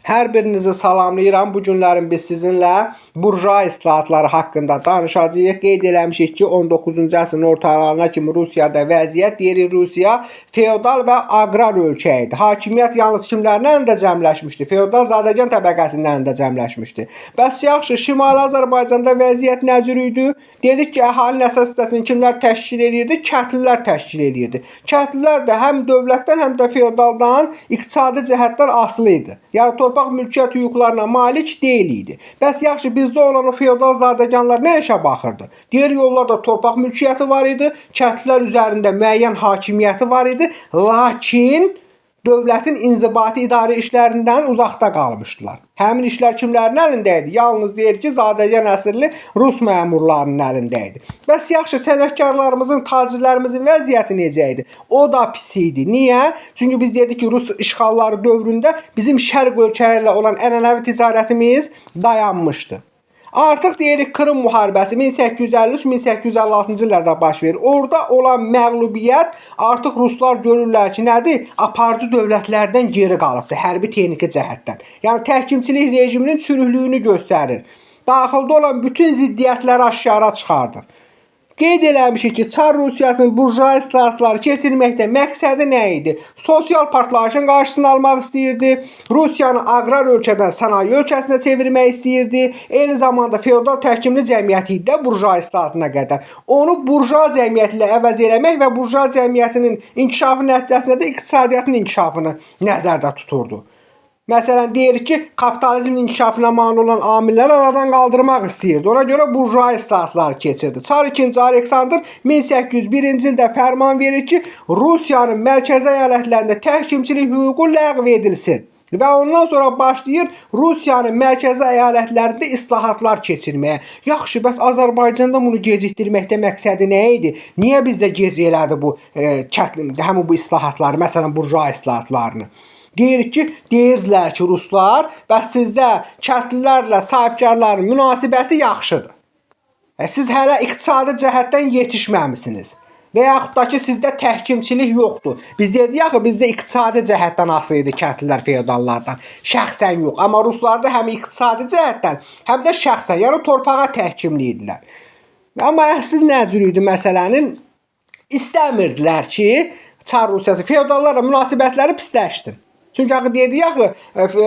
Hər birinizi salamlayıram. Bu günlərin biz sizinlə burjua islahatları haqqında danışacağıq. Qeyd eləmişik ki, 19-cu əsrin ortalarına kimi Rusiyada vəziyyət, deyirik Rusiya feodal və aqrar ölkə idi. Hakimiyyət yalnız kimlərin əlində cəmləşmişdi? Feodal zadəgan təbəqəsinin əlində cəmləşmişdi. Bəs yaxşı, Şimali Azərbaycanda vəziyyət nə cür idi? Dedik ki, əhalinin əsas hissəsini kimlər təşkil edirdi? Kəndlilər təşkil edirdi. Kəndlilər də həm dövlətdən, həm də feodaldan iqtisadi cəhətdən asılı idi. Yəni torpaq mülkiyyət hüquqlarına malik deyil idi. Bəs yaxşı, bizdə olan o feodal zadəganlar nə işə baxırdı? Digər yollarda torpaq mülkiyyəti var idi, kəndlilər üzərində müəyyən hakimiyyəti var idi, lakin dövlətin inzibati idarə işlərindən uzaqda qalmışdılar. Həmin işlər kimlərin əlində idi? Yalnız deyir ki, zadəgan əsrli Rus məmurlarının əlində idi. Bəs yaxşı, sənətkarlarımızın, tacirlərimizin vəziyyəti necə idi? O da pis idi. Niyə? Çünki biz dedik ki, Rus işğalları dövründə bizim şərq ölkələrlə olan ənənəvi ticarətimiz dayanmışdı. Artıq deyirik Krım müharibəsi 1853-1856-cı illərdə baş verir. Orada olan məğlubiyyət artıq Ruslar görürlər ki, nədir? Aparıcı dövlətlərdən geri qalıbdır, hərbi texniki cəhətdən. Yəni təhkimçilik rejiminin çürüklüyünü göstərir. Daxildə olan bütün ziddiyyətləri aşkara çıxardır. Qeyd eləmişik ki, Çar Rusiyasının burjua islahatları keçirməkdə məqsədi nə idi? Sosial partlayışın qarşısını almaq istəyirdi. Rusiyanı aqrar ölkədən sənaye ölkəsinə çevirmək istəyirdi. Eyni zamanda feodal təhkimli cəmiyyəti idi də burjua islahatına qədər. Onu burjua cəmiyyəti ilə əvəz eləmək və burjua cəmiyyətinin inkişafı nəticəsində də iqtisadiyyatın inkişafını nəzərdə tuturdu. Məsələn, deyirik ki, kapitalizmin inkişafına mane olan amilləri aradan qaldırmaq istəyirdi. Ona görə burjua islahatları keçirdi. Çar II. Aleksandr 1801-ci ildə fərman verir ki, Rusiyanın mərkəzi əyalətlərində təhkimçilik hüququ ləğv edilsin. Və ondan sonra başlayır Rusiyanın mərkəzi əyalətlərində islahatlar keçirməyə. Yaxşı, bəs Azərbaycanda bunu gecikdirməkdə məqsədi nə idi? Niyə bizdə gec elədi bu həmin bu islahatları, məsələn, burjua islahatlarını? Deyirik ki, deyirdilər ki, Ruslar, bəs sizdə kəndlilərlə sahibkarların münasibəti yaxşıdır. Siz hələ iqtisadi cəhətdən yetişməmisiniz. Və yaxud da ki, sizdə təhkimçilik yoxdur. Biz dedik axı, bizdə iqtisadi cəhətdən asılı idi kəndlilər feodallardan. Şəxsən yox. Amma Ruslarda həm iqtisadi cəhətdən, həm də şəxsən, yəni torpağa təhkimli idilər. Amma əsl nə cür idi məsələnin? İstəmirdilər ki, Çar Rusiyası feodallarla münasibətləri pisləşsin. Çünki axı dedik axı,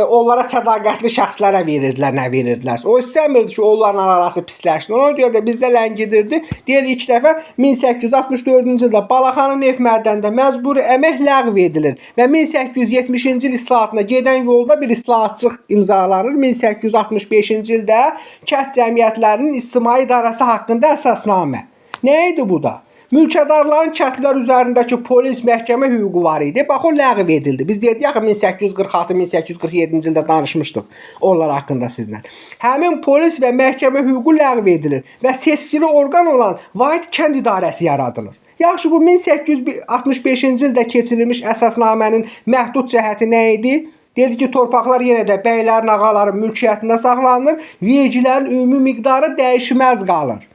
onlara sədaqətli şəxslərə verirdilər, nə verirdilərsə. O istəmirdi ki, onların arası pisləşsin. Ona görə də bizdə ləngidirdi. Deyir, ilk dəfə 1864-cü ildə Balaxanı neft mədənində məcburi əmək ləğv edilir. Və 1870-ci il islahatına gedən yolda bir islahatçıq imzalanır. 1865-ci ildə kənd cəmiyyətlərinin ictimai idarəsi haqqında əsasnamə. Nə idi bu da? Mülkədarların kəndlilər üzərindəki polis, məhkəmə hüququ var idi. Bax, o ləğv edildi. Biz dedik axı 1846-1847-ci ildə danışmışdıq onlar haqqında sizlə. Həmin polis və məhkəmə hüququ ləğv edilir və seçkili orqan olan vahid kənd idarəsi yaradılır. Yaxşı, bu 1865-ci ildə keçirilmiş əsasnamənin məhdud cəhəti nə idi? Dedi ki, torpaqlar yenə də bəylərin, ağaların mülkiyyətində saxlanılır, vergilərin ümumi miqdarı dəyişməz qalır.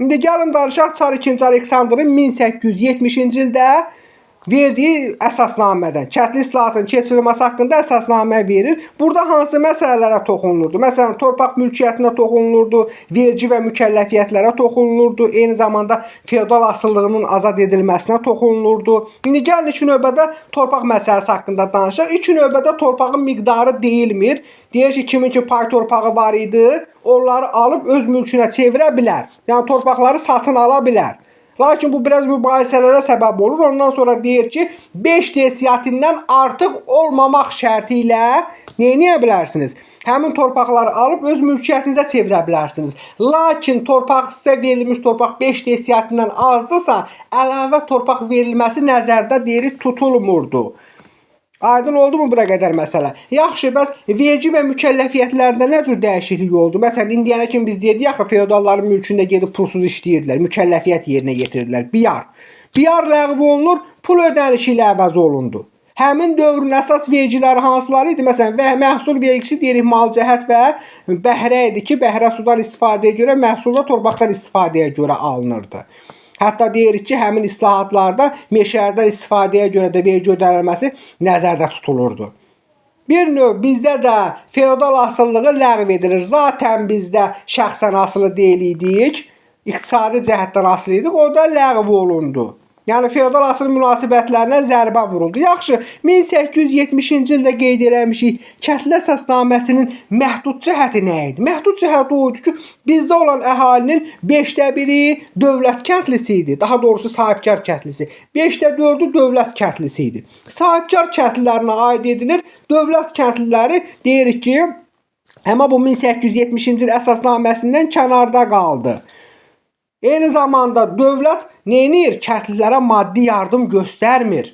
İndi gəlin danışaq Çar II. Aleksandrın 1870-ci ildə verdiyi əsasnamədən, kəndli islahatın keçirilməsi haqqında əsasnamə verir. Burada hansı məsələlərə toxunulurdu? Məsələn, torpaq mülkiyyətinə toxunulurdu, vergi və mükəlləfiyyətlərə toxunulurdu, eyni zamanda feodal asıllığının azad edilməsinə toxunulurdu. İndi gəlin iki növbədə torpaq məsələsi haqqında danışaq. İlk növbədə torpağın miqdarı deyilmir. Deyir ki, kimin ki pay torpağı var idi, onları alıb öz mülkünə çevirə bilər. Yəni torpaqları satın ala bilər. Lakin bu biraz mübahisələrə səbəb olur. Ondan sonra deyir ki, 5 desiyatindən artıq olmamaq şərti ilə neyə bilərsiniz? Həmin torpaqları alıb öz mülkiyyətinizə çevirə bilərsiniz. Lakin torpaq sizə verilmiş torpaq 5 desiyatindən azdırsa, əlavə torpaq verilməsi nəzərdə deyirik tutulmurdu. Aydın oldu mu bura qədər məsələ? Yaxşı, bəs vergi və mükəlləfiyyətlərdə nə cür dəyişiklik oldu? Məsələn, indiyənə kimi biz dedik axı, feodalların mülkündə gedib pulsuz işləyirdilər, mükəlləfiyyət yerinə yetirdilər. Biyar. Biyar ləğv olunur, pul ödənişi ilə əvəz olundu. Həmin dövrün əsas vergiləri hansıları idi? Məsələn, məhsul vergisi deyirik mal cəhət və bəhrə idi ki, bəhrə sudan istifadəyə görə, məhsulda torpaqdan istifadəyə görə alınırdı. Hətta deyirik ki, həmin islahatlarda meşələrdən istifadəyə görə də vergi ödənilməsi nəzərdə tutulurdu. Bir növ bizdə də feodal asıllığı ləğv edilir. Zaten bizdə şəxsən asılı deyil idik. İqtisadi cəhətdən asılı idik. O da ləğv olundu. Yəni feodal asılı münasibətlərinə zərbə vuruldu. Yaxşı, 1870-ci ildə qeyd eləmişik. Kəndli əsasnaməsinin məhdud cəhəti nə idi? Məhdud cəhəti o idi ki, bizdə olan əhalinin 1/5 dövlət kəndlisi idi. Daha doğrusu sahibkar kəndlisi. 4/5 dövlət kəndlisi idi. Sahibkar kəndlilərinə aid edilir. Dövlət kəndliləri deyirik ki, amma bu 1870-ci il əsasnaməsindən kənarda qaldı. Eyni zamanda dövlət neynir? Kəndlilərə maddi yardım göstərmir.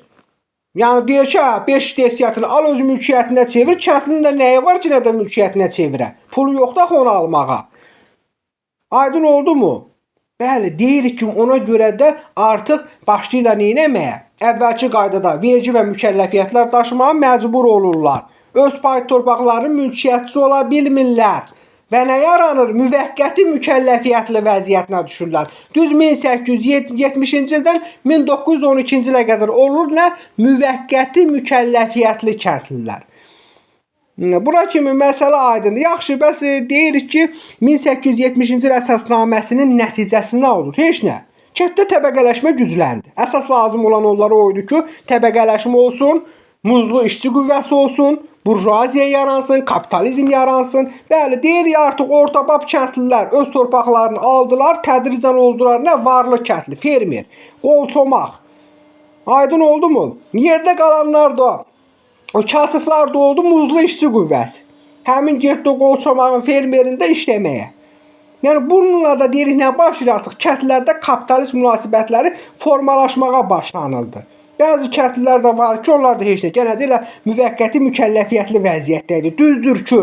Yəni deyir ki, 5/5 al öz mülkiyyətinə çevir. Kəndlinin də nəyi var ki, nə də mülkiyyətinə çevirə? Pulu yoxdur axı onu almağa. Aydın oldu mu? Bəli, deyirik ki, ona görə də artıq başlayırlar neynəməyə? Əvvəlki qaydada vergi və mükəlləfiyyətlər daşımağa məcbur olurlar. Öz pay torpaqlarının mülkiyyətçisi ola bilmirlər. Və nə yaranır? Müvəqqəti mükəlləfiyyətli vəziyyətinə düşürlər. Düz 1870-ci ildən 1912-ci ilə qədər olur nə? Müvəqqəti mükəlləfiyyətli kəndlilər. Bura kimi məsələ aydındır. Yaxşı, bəs deyirik ki, 1870-ci il əsasnaməsinin nəticəsi nə olur? Heç nə. Kənddə təbəqələşmə gücləndi. Əsas lazım olan onlara oydu ki, təbəqələşmə olsun, muzlu işçi qüvvəsi olsun, burjuaziya yaransın, kapitalizm yaransın. Bəli, deyirik artıq ortabab kəndlilər öz torpaqlarını aldılar, tədricən oldular nə? Varlı kəndli, fermer, qolçomaq. Aydın oldu mu? Yerdə qalanlar da, o kasıflar da oldu, muzlu işçi qüvvəsi. Həmin getdi qolçomağın fermerində işləməyə. Yəni bununla da deyirik nə başlayır artıq? Kəndlərdə kapitalist münasibətləri formalaşmağa başlanıldı. Bəzi kəndlilər də var ki, onlar da heç nə. Yenə də elə müvəqqəti mükəlləfiyyətli vəziyyətdədir. Düzdür ki,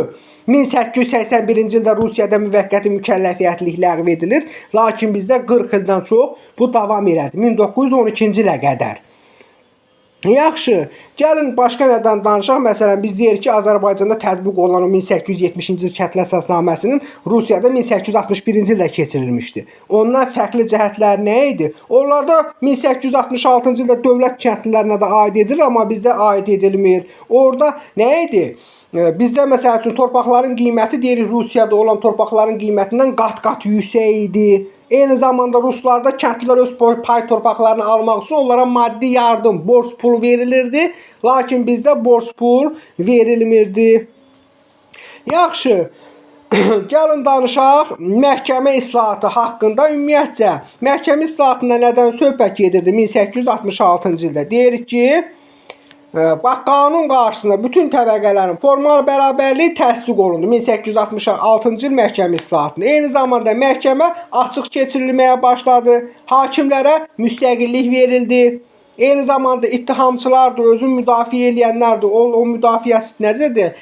1881-ci ildə Rusiyada müvəqqəti mükəlləfiyyətlik ləğv edilir. Lakin bizdə 40 ildən çox bu davam elədi. 1912-ci ilə qədər. Yaxşı, gəlin başqa nədən danışaq. Məsələn, biz deyirik ki, Azərbaycanda tətbiq olunan 1870-ci il kəndli əsasnaməsinin Rusiyada 1861-ci ildə keçirilmişdi. Ondan fərqli cəhətləri nə idi? Onlarda 1866-cı ildə dövlət kəndlilərinə də aid edilir, amma bizdə aid edilmir. Orada nə idi? Bizdə məsəl üçün torpaqların qiyməti deyirik Rusiyada olan torpaqların qiymətindən qat-qat yüksək idi. Eyni zamanda Ruslarda kəndlilər öz pay torpaqlarını almaq üçün onlara maddi yardım, borc pul verilirdi. Lakin bizdə borc pul verilmirdi. Yaxşı, gəlin danışaq məhkəmə islahatı haqqında. Ümumiyyətcə, məhkəmə islahatında nədən söhbət gedirdi 1866-cı ildə? Deyirik ki, bax, qanun qarşısında bütün təbəqələrin formal bərabərliyi təsdiq olundu 1866-cı il məhkəmə islahatında. Eyni zamanda məhkəmə açıq keçirilməyə başladı. Hakimlərə müstəqillik verildi. Eyni zamanda ittihamçılar da, özünü müdafiə edənlər də, o müdafiəsi necədir?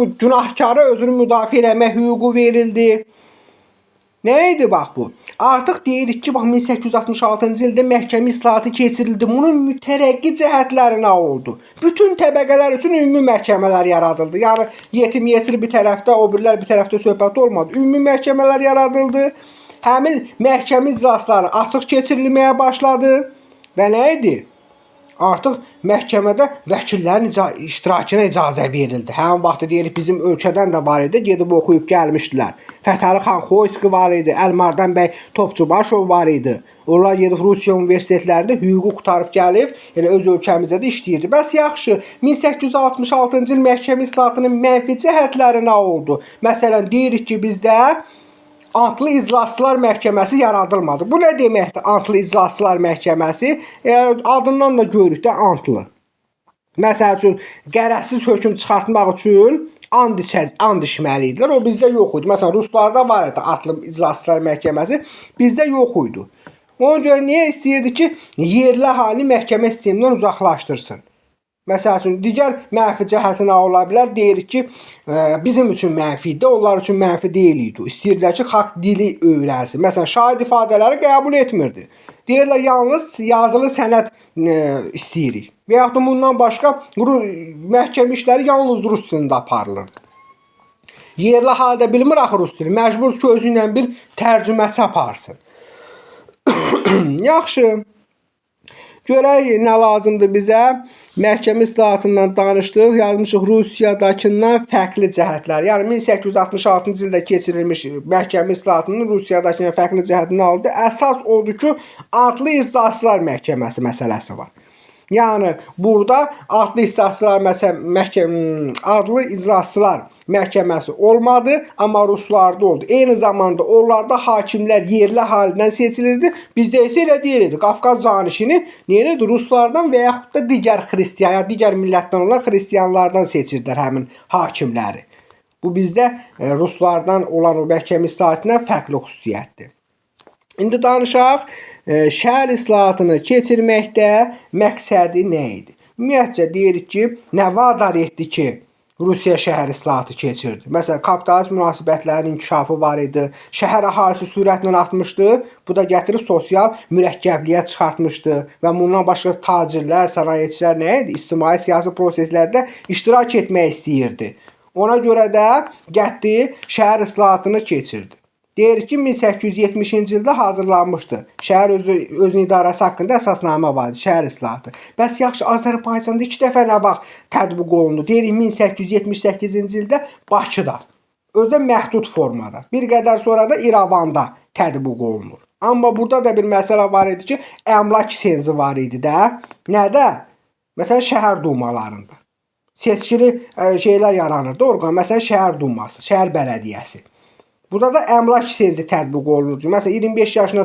Bu günahkara özünü müdafiə etmə hüququ verildi. Nə idi bax bu? Artıq deyirik ki, bax 1866-cı ildə məhkəmə islahatı keçirildi. Bunun mütərəqqi cəhətləri nə oldu? Bütün təbəqələr üçün ümumi məhkəmələr yaradıldı. Yəni yetim yesir bir tərəfdə, o birlər bir tərəfdə söhbət olmadı. Ümumi məhkəmələr yaradıldı. Həmin məhkəmə iclasları açıq keçirilməyə başladı. Və nə idi? Artıq məhkəmədə vəkillərin iştirakına icazə verildi. Həmin vaxtda deyirik bizim ölkədən də var idi, gedib oxuyub gəlmişdilər. Fətəli xan Xoyski var idi, Əlmardan bəy Topçubaşov var idi. Onlar gedib Rusiya universitetlərində hüququ qutarıb gəlib, elə öz ölkəmizdə də işləyirdi. Bəs yaxşı, 1866-cı il məhkəmə islahatının mənfi cəhətləri nə oldu? Məsələn, deyirik ki, bizdə antlı iclasçılar məhkəməsi yaradılmadı. Bu nə deməkdir antlı iclasçılar məhkəməsi? Adından da görürük də antlı. Məsəl üçün, qərəzsiz hökm çıxartmaq üçün and içməli idilər. O bizdə yox idi. Məsələn, Ruslarda var idi antlı iclasçılar məhkəməsi. Bizdə yox idi. Ona görə niyə istəyirdi ki, yerli əhali məhkəmə sistemindən uzaqlaşdırsın? Məsəl üçün, digər mənfi cəhəti nə ola bilər? Deyirik ki, bizim üçün mənfidir, onlar üçün mənfi deyil idi. İstəyirdilər ki, xalq dili öyrənsin. Məsələn, şahid ifadələri qəbul etmirdi. Deyirlər, yalnız yazılı sənəd istəyirik. Və yaxud da bundan başqa məhkəmə işləri yalnız rus dilində aparılır. Yerli halda bilmir axı rus dili. Məcbur ki, özü ilə bir tərcüməçi aparsın. Yaxşı. Görək nə lazımdır bizə? Məhkəmə islahatından danışdıq, yazmışıq Rusiyadakından fərqli cəhətlər. Yəni 1866-cı ildə keçirilmiş məhkəmə islahatının Rusiyadakından fərqli cəhəti nə oldu? Əsas oldu ki, adlı iclasçılar məhkəməsi məsələsi var. Yəni burada adlı iclasçılar adlı iclasçılar məhkəməsi olmadı, amma ruslarda oldu. Eyni zamanda onlarda hakimlər yerli halindən seçilirdi. Bizdə isə elə deyildi. Qafqaz canişini neydi? Ruslardan və yaxud da digər xristiyan, ya digər millətdən olan xristiyanlardan seçirdilər həmin hakimləri. Bu bizdə ruslardan olan o məhkəmə islahatından fərqli xüsusiyyətdir. İndi danışaq, şəhər islahatını keçirməkdə məqsədi nə idi? Ümumiyyətcə deyirik ki, nə vadar etdi ki, Rusiya şəhər islahatı keçirdi. Məsələn, kapitalist münasibətlərin inkişafı var idi. Şəhər əhalisi sürətlə artmışdı. Bu da gətirib sosial mürəkkəbliyə çıxartmışdı. Və bundan başqa tacirlər, sənayeçilər nə idi? İctimai siyasi proseslərdə iştirak etmək istəyirdi. Ona görə də getdi şəhər islahatını keçirdi. Deyir ki, 1870-ci ildə hazırlanmışdı. Şəhər özünün idarəsi haqqında əsasnamə vardı, şəhər islahatı. Bəs yaxşı, Azərbaycanda 2 dəfə nə vaxt tətbiq olundu? Deyirik 1878-ci ildə Bakıda, özdə məhdud formada. Bir qədər sonra da İrəvanda tətbiq olunur. Amma burada da bir məsələ var idi ki, əmlak senzi var idi də. Nədə? Məsələn, şəhər dumalarında. Seçkili şeylər yaranırdı orqan. Məsələn, şəhər duması, şəhər bələdiyyəsi. Burada da əmlak senzi tətbiq olunur. Məsələn, 25 yaşına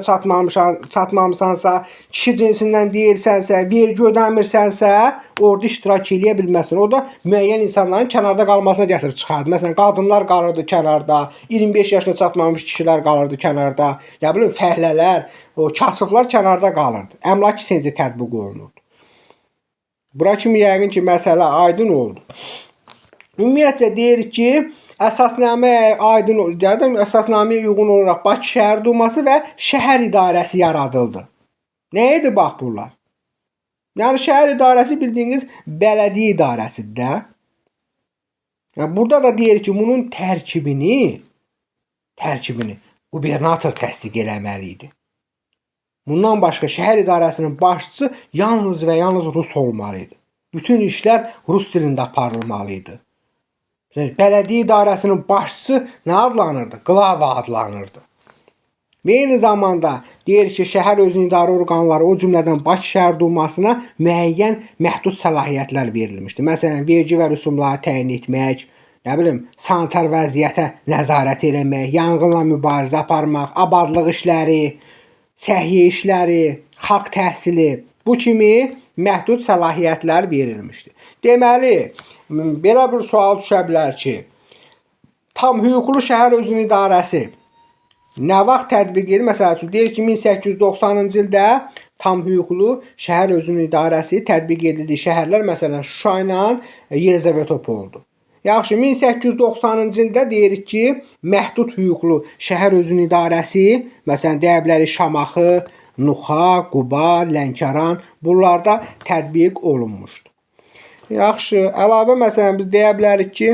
çatmamısansa, kişi cinsindən deyilsənsə, vergi ödəmirsənsə, orada iştirak eləyə bilməsin. O da müəyyən insanların kənarda qalmasına gətirib çıxardı. Məsələn, qadınlar qalırdı kənarda, 25 yaşına çatmamış kişilər qalırdı kənarda, nə bilim, fəhlələr, o kasıblar kənarda qalırdı. Əmlak senzi tətbiq olunurdu. Bura kimi yəqin ki, məsələ aydın oldu. Ümumiyyətcə deyirik ki, əsasnaməyə aydın oldu. Əsasnaməyə uyğun olaraq Bakı Şəhər Duması və şəhər idarəsi yaradıldı. Nə idi bax bunlar? Yəni şəhər idarəsi bildiyiniz bələdiyyə idarəsidir də. Yəni burada da deyir ki, bunun tərkibini qubernator təsdiq eləməli idi. Bundan başqa şəhər idarəsinin başçısı yalnız və yalnız rus olmalı idi. Bütün işlər rus dilində aparılmalı idi. Bələdiyyə idarəsinin başçısı nə adlanırdı? Qlava adlanırdı. Və eyni zamanda deyir ki, şəhər özünün idarə orqanları, o cümlədən Bakı Şəhər Dumasına müəyyən məhdud səlahiyyətlər verilmişdi. Məsələn, vergi və rüsumları təyin etmək, nə bilim, sanitar vəziyyətə nəzarət eləmək, yanğınla mübarizə aparmaq, abadlıq işləri, səhiyyə işləri, xalq təhsili, bu kimi məhdud səlahiyyətlər verilmişdi. Deməli, belə bir sual düşə bilər ki, tam hüquqlu şəhər özünün idarəsi nə vaxt tətbiq edilir? Məsəl üçün, deyir ki, 1890-cı ildə tam hüquqlu şəhər özünün idarəsi tətbiq edildiyi şəhərlər, məsələn, Şuşa ilə Yelizavetpol oldu. Yaxşı, 1890-cı ildə deyirik ki, məhdud hüquqlu şəhər özünün idarəsi, məsələn, deyə bilərik Şamaxı, Nuxa, Quba, Lənkəran, bunlarda tətbiq olunmuşdu. Yaxşı, əlavə məsələn biz deyə bilərik ki,